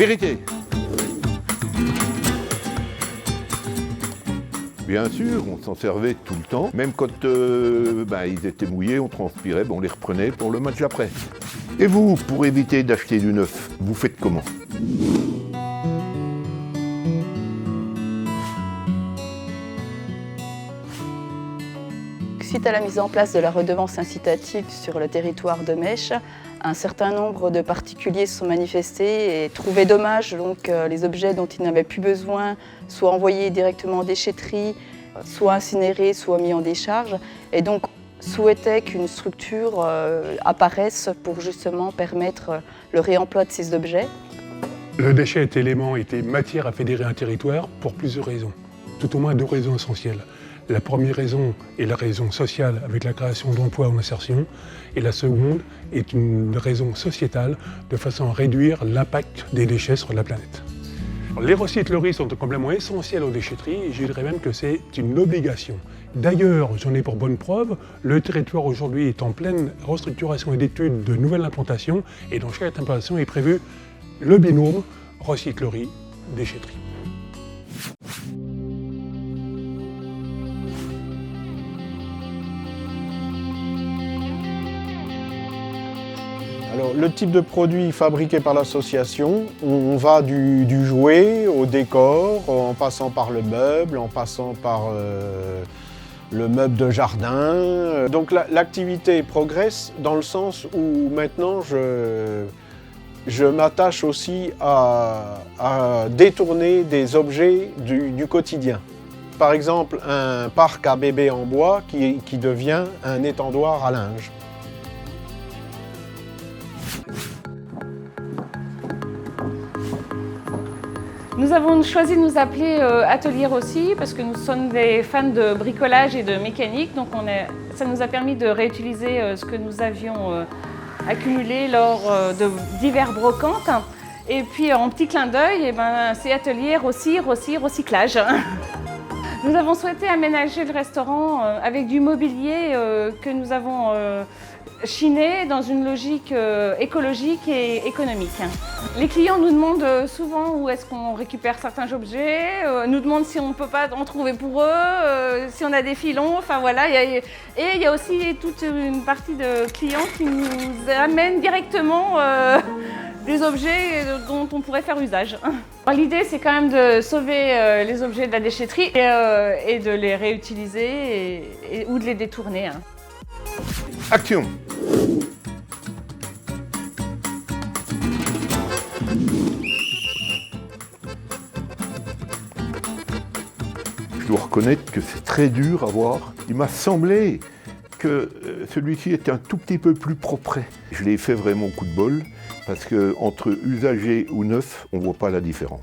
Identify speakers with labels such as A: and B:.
A: Vérité. Bien sûr, on s'en servait tout le temps. Même quand ils étaient mouillés, on transpirait, on les reprenait pour le match d'après. Et vous, pour éviter d'acheter du neuf, vous faites comment ?
B: Suite à la mise en place de la redevance incitative sur le territoire de Mèche, un certain nombre de particuliers se sont manifestés et trouvaient dommage les objets dont ils n'avaient plus besoin soient envoyés directement en déchetterie, soit incinérés, soit mis en décharge, et donc souhaitaient qu'une structure apparaisse pour justement permettre le réemploi de ces objets.
C: Le déchet est élément, était matière à fédérer un territoire pour plusieurs raisons, tout au moins 2 raisons essentielles. La première raison est la raison sociale avec la création d'emplois en insertion, et la seconde est une raison sociétale de façon à réduire l'impact des déchets sur la planète. Les recycleries sont un complément essentiel aux déchetteries et je dirais même que c'est une obligation. D'ailleurs, j'en ai pour bonne preuve, le territoire aujourd'hui est en pleine restructuration et d'études de nouvelles implantations et dans chaque implantation est prévu le binôme recyclerie-déchetterie.
D: Alors, le type de produit fabriqué par l'association, on va du jouet au décor, en passant par le meuble, en passant par le meuble de jardin. Donc l'activité progresse dans le sens où maintenant je m'attache aussi à détourner des objets du quotidien. Par exemple, un parc à bébés en bois qui devient un étendoir à linge.
E: Nous avons choisi de nous appeler Atelier Rossi parce que nous sommes des fans de bricolage et de mécanique. Donc ça nous a permis de réutiliser ce que nous avions accumulé lors de divers brocantes. Et puis en petit clin d'œil, c'est Atelier Rossi, recyclage. Nous avons souhaité aménager le restaurant avec du mobilier que nous avons chiné dans une logique écologique et économique. Les clients nous demandent souvent où est-ce qu'on récupère certains objets, nous demandent si on ne peut pas en trouver pour eux, si on a des filons, enfin voilà. Et il y a aussi toute une partie de clients qui nous amènent directement des objets dont on pourrait faire usage. L'idée, c'est quand même de sauver les objets de la déchetterie et de les réutiliser ou de les détourner.
A: Action! Je dois reconnaître que c'est très dur à voir. Il m'a semblé que celui-ci était un tout petit peu plus propre. Je l'ai fait vraiment coup de bol, parce qu'entre usagé ou neuf, on ne voit pas la différence.